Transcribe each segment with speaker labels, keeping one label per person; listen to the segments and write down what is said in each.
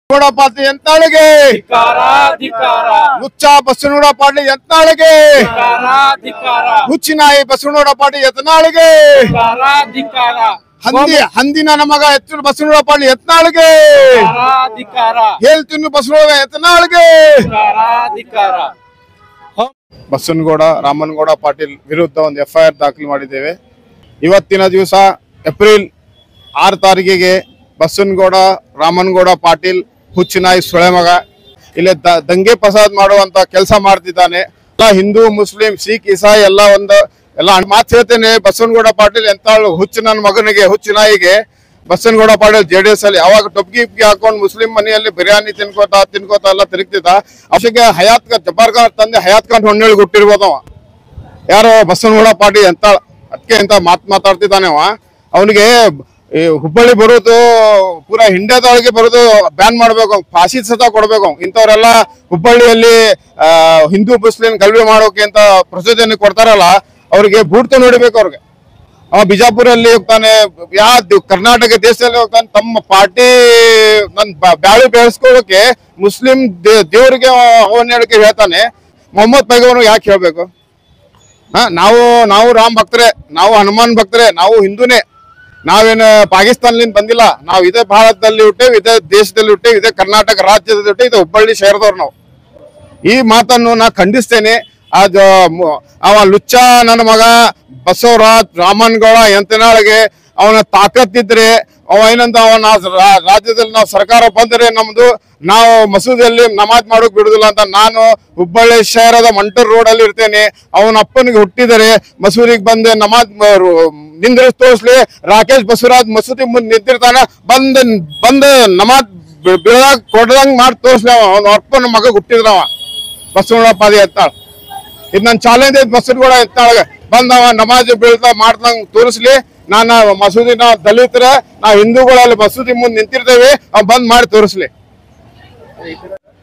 Speaker 1: ಗೌಡ ಪಾಟೀಲ್ ಯತ್ನಾಳಿಗೆ ಲುಚ್ಚ ಬಸವನಗೌಡ ಪಾಟೀಲ್ ಯತ್ನಾಳಿಗೆ ಹುಚ್ಚಿನಾಯಿ ಬಸವನಗೌಡ ಪಾಟೀಲ್ ಯತ್ನಾಳಿಗೆ ಹಂದಿನ ನಮಗ ಎತ್ತು ಬಸವನಗೌಡ ಪಾಟೀಲ್ ಯತ್ನಾಳಿಗೆ ಹೇಳ್ತೀನಿ ಬಸವನಗೌಡ ಯತ್ನಾಳಿಗೆ ಬಸವನಗೌಡ ರಾಮನಗೌಡ ಪಾಟೀಲ್ ವಿರುದ್ಧ ಒಂದು FIR ದಾಖಲು ಮಾಡಿದ್ದೇವೆ। ಇವತ್ತಿನ ದಿವಸ ಏಪ್ರಿಲ್ 6 ತಾರೀಕಿಗೆ ಬಸವನಗೌಡ ರಾಮನಗೌಡ ಪಾಟೀಲ್ ಹುಚ್ಚಿನಾಯಿ ಸುಳೆ ಮಗ ಇಲ್ಲಿ ದಂಗೆ ಫಸಾದ್ ಮಾಡುವಂತ ಕೆಲಸ ಮಾಡ್ತಿದ್ದಾನೆ। ಹಿಂದೂ ಮುಸ್ಲಿಂ ಸಿಖ್ ಇಸಾಯಿ ಎಲ್ಲ ಮಾತು ಹೇಳ್ತೇನೆ। ಬಸವನಗೌಡ ಪಾಟೀಲ್ ಎಂತ ಹುಚ್ಚು ನನ್ನ ಮಗನಿಗೆ ಹುಚ್ಚಿನಾಯಿಗೆ ಬಸವನಗೌಡ ಪಾಟೀಲ್ JDS ಅಲ್ಲಿ ಅವಾಗ ಟೊಪ್ಗಿ ಹಾಕೊಂಡು ಮುಸ್ಲಿಂ ಮನೆಯಲ್ಲಿ ಬಿರಿಯಾನಿ ತಿನ್ಕೋತಾ ಎಲ್ಲ ತಿರುಗ್ತಿದ್ದ। ಅವಶ್ಯಕ್ಕೆ ಹಯಾತ್ ಖಾನ್ ಜಬ್ಬಾರ್ ಖಾನ್ ತಂದೆ ಹಯಾತ್ ಖಾನ್ ಹೊಣ್ಣೆಳಿ ಹುಟ್ಟಿರ್ಬೋದು ಅವ ಯಾರೋ ಬಸವನಗೌಡ ಪಾಟೀಲ್ ಎಂತ ಅದಕ್ಕೆ ಅಂತ ಮಾತಾಡ್ತಿದ್ದಾನೆ ಅವ। ಅವನಿಗೆ ಹುಬ್ಬಳ್ಳಿ ಬರೋದು ಪೂರಾ ಇಂಡಿಯಾದೊಳಗೆ ಬರೋದು ಬ್ಯಾನ್ ಮಾಡ್ಬೇಕು, ಫಾಸಿ ಸತ ಕೊಡ್ಬೇಕು। ಇಂಥವ್ರೆಲ್ಲ ಹುಬ್ಬಳ್ಳಿಯಲ್ಲಿ ಹಿಂದೂ ಮುಸ್ಲಿಂ ಗಲಭೆ ಮಾಡೋಕೆ ಅಂತ ಪ್ರಚೋದನೆ ಕೊಡ್ತಾರಲ್ಲ ಅವ್ರಿಗೆ ಬೂಟ್ ನೋಡಿಬೇಕು ಅವ್ರಿಗೆ। ಅವ ಬಿಜಾಪುರಲ್ಲಿ ಹೋಗ್ತಾನೆ, ಕರ್ನಾಟಕ ದೇಶದಲ್ಲಿ ಹೋಗ್ತಾನೆ, ತಮ್ಮ ಪಾರ್ಟಿ ನನ್ ಬ್ಯಾಳಿ ಬೆಳೆಸ್ಕೊಳ್ಳೋಕೆ ಮುಸ್ಲಿಂ ದೇವರಿಗೆ ಅವನ್ನೇಳಿಕೆ ಹೇಳ್ತಾನೆ। ಮೊಹಮ್ಮದ್ ಪೈಗಂಬರ್ ಯಾಕೆ ಹೇಳ್ಬೇಕು? ನಾವು ರಾಮ್ ಭಕ್ತರೇ, ನಾವು ಹನುಮಾನ್ ಭಕ್ತರೇ, ನಾವು ಹಿಂದೂನೇ, ನಾವೇನು ಪಾಕಿಸ್ತಾನದಿಂದ ಬಂದಿಲ್ಲ। ನಾವು ಇದೇ ಭಾರತದಲ್ಲಿ ಹುಟ್ಟೇವಿ, ಇದೇ ದೇಶದಲ್ಲಿ ಹುಟ್ಟೇವಿ, ಇದೇ ಕರ್ನಾಟಕ ರಾಜ್ಯದಲ್ಲಿ ಹುಟ್ಟೇವಿ, ಇದು ಹುಬ್ಬಳ್ಳಿ ಶಹರದವ್ರು ನಾವು। ಈ ಮಾತನ್ನು ನಾ ಖಂಡಿಸ್ತೇನೆ। ಅವ ಲುಚ್ಚ ನನ್ನ ಮಗ ಬಸವರಾಜ್ ರಾಮನಗೌಡ ಯತ್ನಾಳಿಗೆ ಅವನ ತಾಕತ್ತಿದ್ರೆ ಅವ ಏನಂತ ಅವನ ರಾಜ್ಯದಲ್ಲಿ ನಾವು ಸರ್ಕಾರ ಬಂದರೆ ನಾವು ಮಸೂದಿಯಲ್ಲಿ ನಮಾಜ್ ಮಾಡೋಕ್ ಬಿಡುದಿಲ್ಲ ಅಂತ ನಾನು ಹುಬ್ಬಳ್ಳಿ ಶಹರದ ಮಂಟೂರ್ ರೋಡ್ ಅಲ್ಲಿ ಇರ್ತೇನೆ। ಅವನ ಅಪ್ಪನಿಗೆ ಹುಟ್ಟಿದರೆ ಮಸೂದಿಗೆ ಬಂದೆ ನಮಾಜ್ ನಿಂದ್ರಿಸಿ ತೋರಿಸ್ಲಿ। ರಾಕೇಶ್ ಬಸವರಾಜ್ ಮಸೂದಿ ಮುಂದೆ ನಿಂತಿರ್ತಾನ, ಬಂದ ನಮಾಜ್ ಬೀಳಾಗ ಕೊಡ್ದಂಗ್ ಮಾಡಿ ತೋರಿಸ್ಲಿ। ಅವನ ಅಪ್ಪನ ಮಗ ಹುಟ್ಟಿದ್ರವ ಬಸವನಗೌಡ ಪಾಟೀಲ್ ಯತ್ನಾಳ್। ಇದು ನನ್ನ ಚಾಲೆಂಜ್ ಐತಿ ಬಸವನಗೌಡ ಯತ್ನಾಳ್ಗೆ, ಬಂದವ ನಮಾಜ್ ಬೀಳ್ತಾ ಮಾಡ್ದಂಗ್ ತೋರಿಸ್ಲಿ। ನಾನು ಮಸೂದಿ ನಾವು ದಲಿತರ ನಾವು ಹಿಂದೂಗಳಲ್ಲಿ ಮಸೂದಿ ಮುಂದೆ ನಿಂತಿರ್ತೇವೆ, ಅವ್ ಬಂದ್ ಮಾಡಿ ತೋರಿಸ್ಲಿ।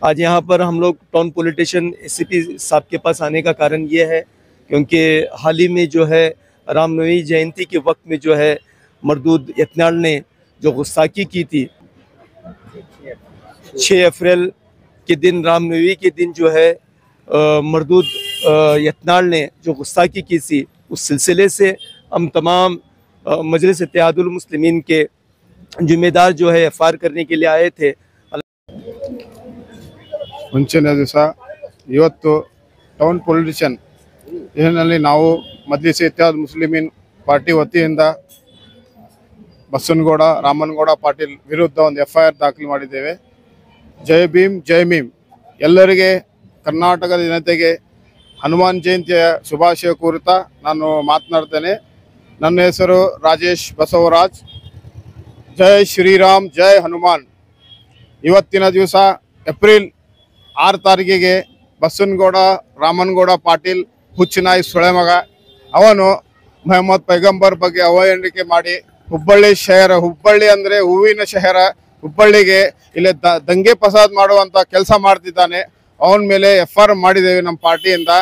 Speaker 2: आज यहाँ पर हम लोग टाउन पॉलिटिशियन SCP साहब के पास आने का कारण ये है क्योंकि हाल ही में जो है रामनवमी जयंती के वक्त में जो है मरदूद यत्नाल ने जो गुस्ताखी की थी, 6 अप्रैल के दिन रामनवमी के दिन जो है मरदूद यत्नाल ने जो गुस्ताखी की थी, उस सिलसिले से हम तमाम मजलिस इत्तेहादुल मुस्लिमीन के जिम्मेदार जो है FIR करने के लिए आए थे।
Speaker 1: ಮುಂಚಿನ ದಿವಸ ಇವತ್ತು ಟೌನ್ ಪೊಲಿಟಿಷಿಯನ್ ಇದರಲ್ಲಿ ನಾವು ಮಜ್ಲಿಸ್ ಇತ್ತೆಹಾದುಲ್ ಮುಸ್ಲಿಮೀನ್ ಪಾರ್ಟಿ ವತಿಯಿಂದ ಬಸವನಗೌಡ ರಾಮನಗೌಡ ಪಾಟೀಲ್ ವಿರುದ್ಧ ಒಂದು FIR ದಾಖಲು ಮಾಡಿದ್ದೇವೆ। ಜೈ ಭೀಮ್ ಜೈ ಮೀಮ್। ಎಲ್ಲರಿಗೆ ಕರ್ನಾಟಕದ ಜನತೆಗೆ ಹನುಮಾನ್ ಜಯಂತಿಯ ಶುಭಾಶಯ ಕೋರುತ್ತಾ ನಾನು ಮಾತನಾಡ್ತೇನೆ। ನನ್ನ ಹೆಸರು ರಾಜೇಶ್ ಬಸವರಾಜ್। ಜೈ ಶ್ರೀರಾಮ್ ಜೈ ಹನುಮಾನ್। ಇವತ್ತಿನ ದಿವಸ ಏಪ್ರಿಲ್ 6 ತಾರೀಕಿಗೆ ಬಸವನಗೌಡ ರಾಮನಗೌಡ ಪಾಟೀಲ್ ಹುಚ್ಚಿನಾಯಿ ಸುಳೆ ಮಗ ಅವನು ಮೊಹಮ್ಮದ್ ಪೈಗಂಬರ್ ಬಗ್ಗೆ ಅವಹೇಳನ ಮಾಡಿ ಹುಬ್ಬಳ್ಳಿ ಅಂದ್ರೆ ಹೂವಿನ ಶಹರ, ಹುಬ್ಬಳ್ಳಿಗೆ ಇಲ್ಲಿ ದಂಗೆ ಫಸಾದ್ ಮಾಡುವಂತ ಕೆಲಸ ಮಾಡ್ತಿದ್ದಾನೆ। ಅವನ ಮೇಲೆ FIR ಮಾಡಿದ್ದೇವೆ ನಮ್ಮ ಪಾರ್ಟಿಯಿಂದ।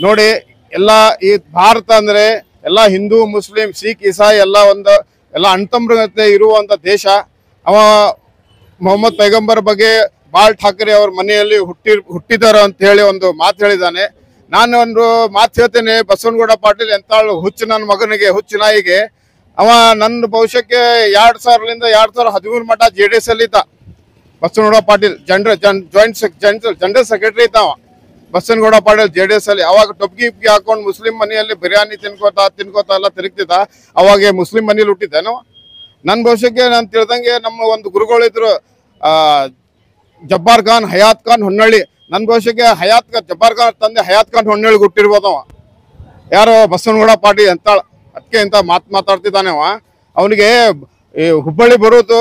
Speaker 1: ನೋಡಿ, ಎಲ್ಲ ಈ ಭಾರತ ಅಂದ್ರೆ ಎಲ್ಲ ಹಿಂದೂ ಮುಸ್ಲಿಂ ಸಿಖ್ ಇಸಾಯಿ ಎಲ್ಲ ಅಣ್ತಂಬ್ರತೆ ಇರುವಂತ ದೇಶ। ಅವ ಮೊಹಮ್ಮದ್ ಪೈಗಂಬರ್ ಬಗ್ಗೆ ಬಾಲ್ ಠಾಕ್ರೆ ಅವ್ರ ಮನೆಯಲ್ಲಿ ಹುಟ್ಟಿದಾರ ಅಂತ ಹೇಳಿ ಒಂದು ಮಾತು ಹೇಳಿದ್ದಾನೆ। ನಾನು ಒಂದು ಮಾತು ಹೇಳ್ತೇನೆ, ಬಸವನಗೌಡ ಪಾಟೀಲ್ ಎಂತ ಹುಚ್ಚು ನನ್ನ ಮಗನಿಗೆ ಹುಚ್ಚಿನಾಯಿಗೆ ಅವ ನನ್ನ ಭವಿಷ್ಯಕ್ಕೆ 2000ರಿಂದ 2013 ಮಟ್ಟ JDS ಅಲ್ಲಿ ಇದ್ದ ಬಸವನಗೌಡ ಪಾಟೀಲ್ ಜನರಲ್ ಸೆಕ್ರೆಟರಿ ಇದ್ದ ಅವ ಬಸವನಗೌಡ ಪಾಟೀಲ್ JDS ಅಲ್ಲಿ। ಅವಾಗ ಟೊಪ್ಗಿ ಹಾಕೊಂಡು ಮುಸ್ಲಿಂ ಮನೆಯಲ್ಲಿ ಬಿರಿಯಾನಿ ತಿನ್ಕೋತಾ ಎಲ್ಲ ತಿರುಗ್ತಿದ್ದ। ಅವಾಗ ಮುಸ್ಲಿಂ ಮನೇಲಿ ಹುಟ್ಟಿದ್ದೇನೋ। ನನ್ನ ಭವಿಷ್ಯಕ್ಕೆ ನಾನು ತಿಳಿದಂಗೆ ನಮ್ಮ ಒಂದು ಗುರುಗಳಿದ್ರು ಜಬ್ಬಾರ್ ಖಾನ್ ಹಯಾತ್ ಖಾನ್ ಹೊಣ್ಣೆಳಿ, ನನ್ನ ಭವಿಷ್ಯಕ್ಕೆ ಜಬ್ಬಾರ್ ಖಾನ್ ತಂದೆ ಹಯಾತ್ ಖಾನ್ ಹೊಣ್ಣೆಳಿ ಹುಟ್ಟಿರ್ಬೋದು ಅವ ಯಾರೋ ಬಸವನಗೌಡ ಪಾಟೀಲ್ ಎಂತ ಅದಕ್ಕೆ ಅಂತ ಮಾತಾಡ್ತಿದ್ದಾನೆ ಅವ। ಅವನಿಗೆ ಹುಬ್ಬಳ್ಳಿ ಬರೋದು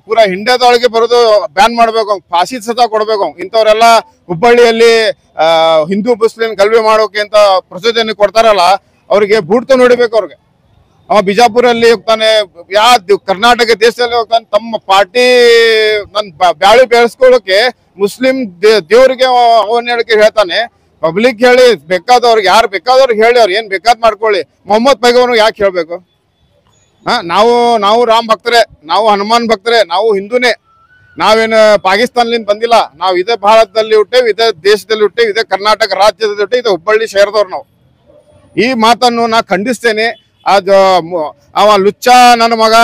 Speaker 1: ಪೂರಾ ಇಂಡಿಯಾದೊಳಗೆ ಬರೋದು ಬ್ಯಾನ್ ಮಾಡ್ಬೇಕು, ಫಾಸಿ ಸತ ಕೊಡ್ಬೇಕು। ಇಂಥವ್ರೆಲ್ಲ ಹುಬ್ಬಳ್ಳಿಯಲ್ಲಿ ಹಿಂದೂ ಮುಸ್ಲಿಂ ಗಲಭೆ ಮಾಡೋಕೆ ಅಂತ ಪ್ರಚೋದನೆ ಕೊಡ್ತಾರಲ್ಲ ಅವ್ರಿಗೆ ಬೂಟ್ ನೋಡಿಬೇಕು ಅವ್ರಿಗೆ। ಅವ ಬಿಜಾಪುರಲ್ಲಿ ಹೋಗ್ತಾನೆ, ಕರ್ನಾಟಕ ದೇಶದಲ್ಲಿ ಹೋಗ್ತಾನೆ, ತಮ್ಮ ಪಾರ್ಟಿ ನನ್ ಬ್ಯಾಳಿ ಬೆಳೆಸ್ಕೊಳ್ಳೋಕೆ ಮುಸ್ಲಿಂ ದೇವರಿಗೆ ಅವನ್ನೇಳಿಕೆ ಹೇಳ್ತಾನೆ। ಪಬ್ಲಿಕ್ ಹೇಳಿ ಬೇಕಾದವ್ರಿಗೆ ಯಾರು ಬೇಕಾದವ್ರಿಗೆ ಹೇಳಿ ಅವ್ರು ಏನ್ ಬೇಕಾದ್ ಮಾಡ್ಕೊಳ್ಳಿ, ಮೊಹಮ್ಮದ್ ಪೈಗಂಬರ್ ಯಾಕೆ ಹೇಳ್ಬೇಕು? ನಾವು ರಾಮ್ ಭಕ್ತರೇ, ನಾವು ಹನುಮಾನ್ ಭಕ್ತರೇ, ನಾವು ಹಿಂದೂನೇ, ನಾವೇನು ಪಾಕಿಸ್ತಾನದಿಂದ ಬಂದಿಲ್ಲ. ನಾವು ಇದೇ ಭಾರತದಲ್ಲಿ ಹುಟ್ಟೇವಿ, ಇದೇ ದೇಶದಲ್ಲಿ ಹುಟ್ಟೇವಿ, ಇದೇ ಕರ್ನಾಟಕ ರಾಜ್ಯದಲ್ಲಿ ಹುಟ್ಟೇವಿ, ಇದೇ ಹುಬ್ಬಳ್ಳಿ ಶಹರದವ್ರು ನಾವು. ಈ ಮಾತನ್ನು ನಾ ಖಂಡಿಸ್ತೇನೆ. ಅದು ಅವ ಲುಚ್ಚ ನನ್ನ ಮಗ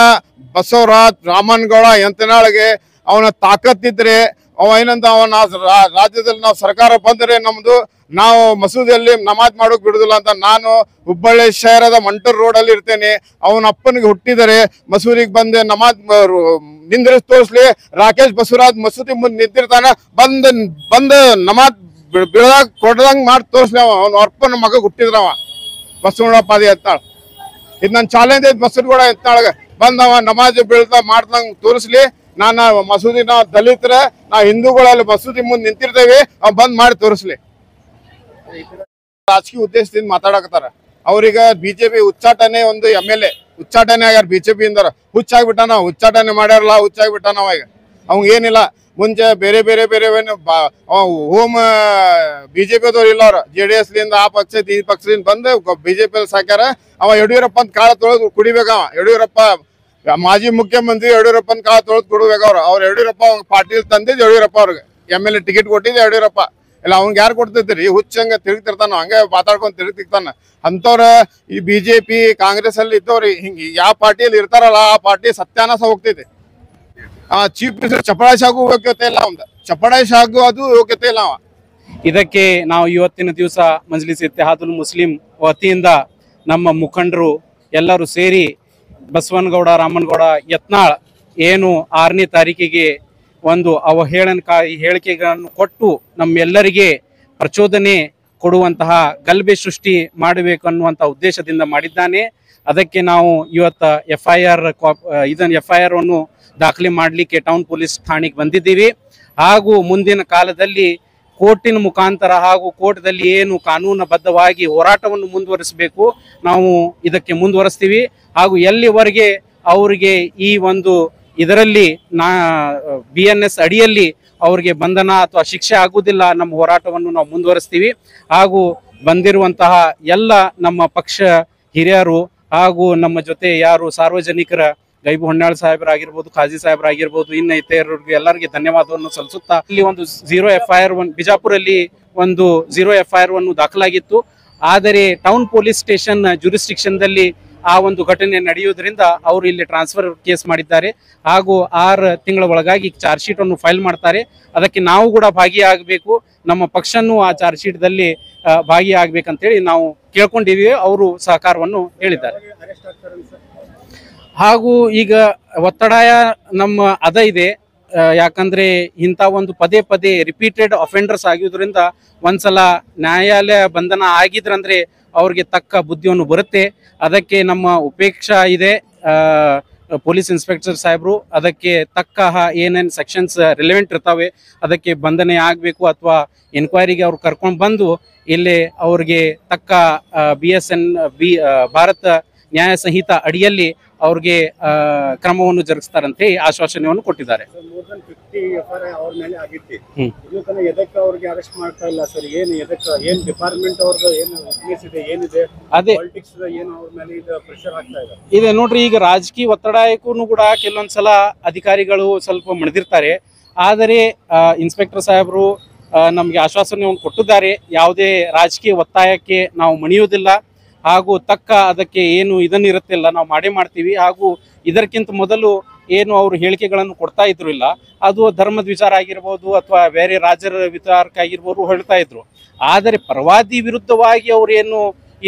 Speaker 1: ಬಸವರಾಜ್ ರಾಮನಗೌಡ ಎಂತನಾಳಿಗೆ ಅವನ ತಾಕತ್ತಿದ್ರೆ ಅವ ಏನಂತ ಅವನ ರಾಜ್ಯದಲ್ಲಿ ನಾವು ಸರ್ಕಾರ ಬಂದರೆ ನಮ್ದು ನಾವು ಮಸೂದಿಯಲ್ಲಿ ನಮಾಜ್ ಮಾಡೋಕ್ ಬಿಡುದಿಲ್ಲ ಅಂತ. ನಾನು ಹುಬ್ಬಳ್ಳಿ ಶಹರದ ಮಂಟೂರ್ ರೋಡ್ ಅಲ್ಲಿ ಇರ್ತೇನೆ. ಅವನ ಅಪ್ಪನಿಗೆ ಹುಟ್ಟಿದರೆ ಮಸೂದಿಗೆ ಬಂದೆ ನಮಾಜ್ ನಿಂದ್ರಿಸಿ ತೋರಿಸ್ಲಿ. ರಾಕೇಶ್ ಬಸವರಾಜ್ ಮಸೂದಿ ಮುಂದೆ ನಿಂತಿರ್ತಾನ, ಬಂದ ನಮಾಜ್ ಬಿಡದಾಗ ಕೊಡ್ದಂಗ್ ಮಾಡಿ ತೋರಿಸ್ಲಿ. ಅವನ ಅಪ್ಪನ ಮಗ ಹುಟ್ಟಿದ್ರವ ಬಸವಣ್ಣ ಪಾದಿ ಎತ್ತಾಳ. ಇದು ನನ್ನ ಚಾಲೆಂಜ್ ಐತಿ. ಬಸವನಗೌಡ ಎತ್ತಾಳಗ ಬಂದವ ನಮಾಜ್ ಬೀಳ್ತಾ ಮಾಡ್ದಂಗ್ ತೋರಿಸ್ಲಿ. ನಾನು ಮಸೂದಿ ನಾವು ದಲಿತರ ನಾವು ಹಿಂದೂಗಳಲ್ಲಿ ಮಸೂದಿ ಮುಂದೆ ನಿಂತಿರ್ತೇವೆ, ಅವ್ ಬಂದ್ ಮಾಡಿ ತೋರಿಸ್ಲಿ. ರಾಜಕೀಯ ಉದ್ದೇಶದಿಂದ ಮಾತಾಡಕತ್ತಾರ. ಅವ್ರೀಗ ಬಿಜೆಪಿ ಉಚ್ಚಾಟನೆ ಒಂದು MLA ಉಚ್ಚಾಟನೆ ಆಗ್ಯಾರ ಬಿಜೆಪಿ ಇಂದಾರ. ಹುಚ್ಚಾಗ್ಬಿಟ್ಟಾನ, ಉಚ್ಚಾಟನೆ ಮಾಡ್ಯಾರಲ್ಲ, ಹುಚ್ಚಾಗ್ಬಿಟ್ಟಾನ ಅವಾಗ. ಅವಂಗ ಏನಿಲ್ಲ. ಮುಂಚೆ ಬೇರೆ ಬೇರೆ ಬೇರೆ ಹೋಮ್ ಬಿಜೆಪಿ ಅದವ್ರು ಇಲ್ಲ. ಅವ್ರ JDS ಲಿಂದ ಆ ಪಕ್ಷ ಈ ಪಕ್ಷದಿಂದ ಬಂದು ಬಿಜೆಪಿ ಸಾಕ್ಯಾರ. ಅವ ಯಡಿಯೂರಪ್ಪ ಅಂತ ಕಾಳ ತೊಳೆದು ಕುಡಿಬೇಕ. ಅವ ಯಡಿಯೂರಪ್ಪ ಮಾಜಿ ಮುಖ್ಯಮಂತ್ರಿ ಯಡಿಯೂರಪ್ಪನ ಕಾಳ ತೊಳೆದು ಕುಡಿಬೇಕ. ಅವ್ರು ಯಡಿಯೂರಪ್ಪ ಪಾಟೀಲ್ ತಂದಿದ್ದು ಯಡಿಯೂರಪ್ಪ ಅವ್ರಿಗೆ MLA ಟಿಕೆಟ್ ಕೊಟ್ಟಿದ್ದು ಯಡಿಯೂರಪ್ಪ. ಇಲ್ಲ ಅವ್ನಿಗೆ ಯಾರು ಕೊಡ್ತೈತ್ರಿ? ಹುಚ್ಚಂಗ ತಿರುಗ್ತಿರ್ತಾನ, ಹಂಗೆ ಮಾತಾಡ್ಕೊಂಡ್ ತಿರುಗ್ತಿರ್ತಾನ. ಅಂತವ್ರ ಈ ಬಿಜೆಪಿ ಕಾಂಗ್ರೆಸ್ ಅಲ್ಲಿ ಇದ್ದವ್ರಿ ಹಿಂಗ ಯಾವ ಪಾರ್ಟಿಯಲ್ಲಿ ಇರ್ತಾರಲ್ಲ ಆ ಪಾರ್ಟಿ ಸತ್ಯಾನಾಶ ಹೋಗ್ತೈತಿ. ಚೀಫ್ ಮಿನಿಸ್ಟರ್ ಚಪಳಾಯಿಸಿ ಆಗೋ ಯೋಗ್ಯತೆ ಇಲ್ಲ. ಅವಂದ ಚಪಳಾಯಿಸಿ ಆಗೋ ಅದು ಯೋಗ್ಯತೆ ಇಲ್ಲ.
Speaker 3: ಇದಕ್ಕೆ ನಾವು ಇವತ್ತಿನ ದಿವಸ ಮಜ್ಲಿಸ್ ಇತ್ತಿಹಾದುಲ್ ಮುಸ್ಲಿಂ ವತಿಯಿಂದ ನಮ್ಮ ಮುಖಂಡರು ಎಲ್ಲರೂ ಸೇರಿ ಬಸವನಗೌಡ ರಾಮನಗೌಡ ಯತ್ನಾಳ್ ಏನು 6ನೇ ತಾರೀಕಿಗೆ ಒಂದು ಅವಹೇಳನಕಾರಿ ಹೇಳಿಕೆಗಳನ್ನು ಕೊಟ್ಟು ನಮ್ಮೆಲ್ಲರಿಗೆ ಪ್ರಚೋದನೆ ಕೊಡುವಂತಹ ಗಲಭೆ ಸೃಷ್ಟಿ ಮಾಡಬೇಕು ಅನ್ನುವಂಥ ಉದ್ದೇಶದಿಂದ ಮಾಡಿದ್ದಾನೆ. ಅದಕ್ಕೆ ನಾವು ಇವತ್ತು FIR ಅನ್ನು ದಾಖಲೆ ಮಾಡಲಿಕ್ಕೆ ಟೌನ್ ಪೊಲೀಸ್ ಠಾಣೆಗೆ ಬಂದಿದ್ದೀವಿ. ಹಾಗೂ ಮುಂದಿನ ಕಾಲದಲ್ಲಿ ಕೋರ್ಟಿನ ಮುಖಾಂತರ ಹಾಗೂ ಕೋರ್ಟ್ದಲ್ಲಿ ಏನು ಕಾನೂನುಬದ್ಧವಾಗಿ ಹೋರಾಟವನ್ನು ಮುಂದುವರಿಸಬೇಕು ನಾವು ಇದಕ್ಕೆ ಮುಂದುವರಿಸ್ತೀವಿ. ಹಾಗೂ ಎಲ್ಲಿವರೆಗೆ ಅವರಿಗೆ ಈ ಒಂದು ಇದರಲ್ಲಿ BNS ಅಡಿಯಲ್ಲಿ ಅವ್ರಿಗೆ ಬಂಧನ ಅಥವಾ ಶಿಕ್ಷೆ ಆಗುವುದಿಲ್ಲ, ನಮ್ಮ ಹೋರಾಟವನ್ನು ನಾವು ಮುಂದುವರಿಸ್ತೀವಿ. ಹಾಗೂ ಬಂದಿರುವಂತಹ ಎಲ್ಲ ನಮ್ಮ ಪಕ್ಷ ಹಿರಿಯರು ಹಾಗೂ ನಮ್ಮ ಜೊತೆ ಯಾರು ಸಾರ್ವಜನಿಕರ ಗೈಬು ಹೊನ್ನಾಳ್ ಸಾಹೇಬರಾಗಿರ್ಬೋದು, ಖಾಜಿ ಸಾಹೇಬರಾಗಿರ್ಬೋದು, ಇನ್ನು ಇತರರಿಗೆ ಎಲ್ಲರಿಗೆ ಧನ್ಯವಾದವನ್ನು ಸಲ್ಲಿಸುತ್ತಾ ಇಲ್ಲಿ ಒಂದು 0 FIR ಬಿಜಾಪುರಲ್ಲಿ ಒಂದು 0 FIR ದಾಖಲಾಗಿತ್ತು. ಆದರೆ ಟೌನ್ ಪೊಲೀಸ್ ಸ್ಟೇಷನ್ ಜುರಿಸ್ಟಿಕ್ಷನ್ದಲ್ಲಿ ಆ ಒಂದು ಘಟನೆ ನಡೆಯುವುದರಿಂದ ಅವರು ಇಲ್ಲಿ ಟ್ರಾನ್ಸ್ಫರ್ ಕೇಸ್ ಮಾಡಿದ್ದಾರೆ. ಹಾಗೂ 6 ತಿಂಗಳ ಒಳಗಾಗಿ ಚಾರ್ಜ್ ಶೀಟ್ ಅನ್ನು ಫೈಲ್ ಮಾಡ್ತಾರೆ. ಅದಕ್ಕೆ ನಾವು ಕೂಡ ಭಾಗಿಯಾಗಬೇಕು, ನಮ್ಮ ಪಕ್ಷನೂ ಆ ಚಾರ್ಜ್ ಶೀಟ್ದಲ್ಲಿ ಭಾಗಿಯಾಗಬೇಕಂತೇಳಿ ನಾವು ಕೇಳ್ಕೊಂಡಿದ್ದೀವಿ. ಅವರು ಸಹಕಾರವನ್ನು ಹೇಳಿದ್ದಾರೆ. ಹಾಗೂ ಈಗ ಒತ್ತಡ ನಮ್ಮ ಅದ ಇದೆ. ಯಾಕಂದ್ರೆ ಇಂಥ ಒಂದು ಪದೇ ಪದೇ ರಿಪೀಟೆಡ್ ಅಫೆಂಡರ್ಸ್ ಆಗಿರೋದ್ರಿಂದ ಒಂದ್ಸಲ ನ್ಯಾಯಾಲಯ ಬಂಧನ ಆಗಿದ್ರಂದ್ರೆ ಅವ್ರಿಗೆ ತಕ್ಕ ಬುದ್ಧಿಯನ್ನು ಬರುತ್ತೆ. ಅದಕ್ಕೆ ನಮ್ಮ ಉಪೇಕ್ಷಾ ಇದೆ ಪೊಲೀಸ್ ಇನ್ಸ್ಪೆಕ್ಟರ್ ಸಾಹೇಬರು, ಅದಕ್ಕೆ ತಕ್ಕ ಏನೇನು ಸೆಕ್ಷನ್ಸ್ ರಿಲೆವೆಂಟ್ ಇರ್ತಾವೆ ಅದಕ್ಕೆ ಬಂಧನೆ ಆಗಬೇಕು ಅಥವಾ ಎನ್ಕ್ವೈರಿಗೆ ಅವ್ರು ಕರ್ಕೊಂಡು ಬಂದು ಇಲ್ಲಿ ಅವ್ರಿಗೆ ತಕ್ಕ ಭಾರತ ನ್ಯಾಯ ಸಂಹಿತ ಅಡಿಯಲ್ಲಿ ಅವ್ರಿಗೆ ಕ್ರಮವನ್ನು ಜರುಗಿಸ್ತಾರಂತೆ ಆಶ್ವಾಸನೆಯನ್ನು ಕೊಟ್ಟಿದ್ದಾರೆ. ಅದೇ ಇದೆ ನೋಡ್ರಿ, ಈಗ ರಾಜಕೀಯ ಒತ್ತಡಕ್ಕೂ ಕೂಡ ಕೆಲವೊಂದ್ಸಲ ಅಧಿಕಾರಿಗಳು ಸ್ವಲ್ಪ ಮಣಿದಿರ್ತಾರೆ. ಆದರೆ ಇನ್ಸ್ಪೆಕ್ಟರ್ ಸಾಹೇಬರು ನಮ್ಗೆ ಆಶ್ವಾಸನೆಯನ್ನು ಕೊಟ್ಟಿದ್ದಾರೆ, ಯಾವುದೇ ರಾಜಕೀಯ ಒತ್ತಾಯಕ್ಕೆ ನಾವು ಮಣಿಯುವುದಿಲ್ಲ. ಹಾಗೂ ತಕ್ಕ ಅದಕ್ಕೆ ಏನು ಇದನ್ನಿರುತ್ತಿಲ್ಲ ನಾವು ಮಾಡೇ ಮಾಡ್ತೀವಿ. ಹಾಗೂ ಇದಕ್ಕಿಂತ ಮೊದಲು ಏನು ಅವರು ಹೇಳಿಕೆಗಳನ್ನು ಕೊಡ್ತಾ ಇದ್ರು ಇಲ್ಲ, ಅದು ಧರ್ಮದ ವಿಚಾರ ಆಗಿರ್ಬೋದು ಅಥವಾ ಬೇರೆ ರಾಜ್ಯರ ವಿಚಾರಕ್ಕಾಗಿರ್ಬೋದು ಹೇಳ್ತಾ ಇದ್ರು. ಆದರೆ ಪ್ರವಾದಿ ವಿರುದ್ಧವಾಗಿ ಅವ್ರು ಏನು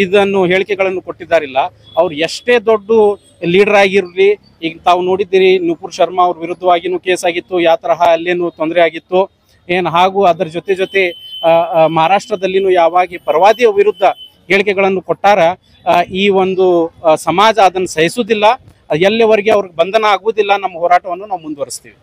Speaker 3: ಇದನ್ನು ಹೇಳಿಕೆಗಳನ್ನು ಕೊಟ್ಟಿದ್ದಾರಿಲ್ಲ, ಅವ್ರು ಎಷ್ಟೇ ದೊಡ್ಡ ಲೀಡರ್ ಆಗಿರಲಿ. ಈಗ ತಾವು ನೋಡಿದ್ದೀರಿ ನೂಪುರ್ ಶರ್ಮಾ ಅವ್ರ ವಿರುದ್ಧವಾಗಿನೂ ಕೇಸ್ ಆಗಿತ್ತು, ಯಾವ ತರಹ ಅಲ್ಲೇನು ತೊಂದರೆ ಆಗಿತ್ತು ಏನು. ಹಾಗೂ ಅದರ ಜೊತೆ ಮಹಾರಾಷ್ಟ್ರದಲ್ಲಿನೂ ಯಾವಾಗ ಪ್ರವಾದಿಯ ವಿರುದ್ಧ ಹೇಳಿಕೆಗಳನ್ನು ಕೊಟ್ಟಾರ, ಈ ಒಂದು ಸಮಾಜ ಅದನ್ನು ಸಹಿಸುವುದಿಲ್ಲ. ಎಲ್ಲಿವರೆಗೆ ಅವ್ರಿಗೆ ಬಂಧನ ಆಗುವುದಿಲ್ಲ ನಮ್ಮ ಹೋರಾಟವನ್ನು ನಾವು ಮುಂದುವರಿಸ್ತೀವಿ.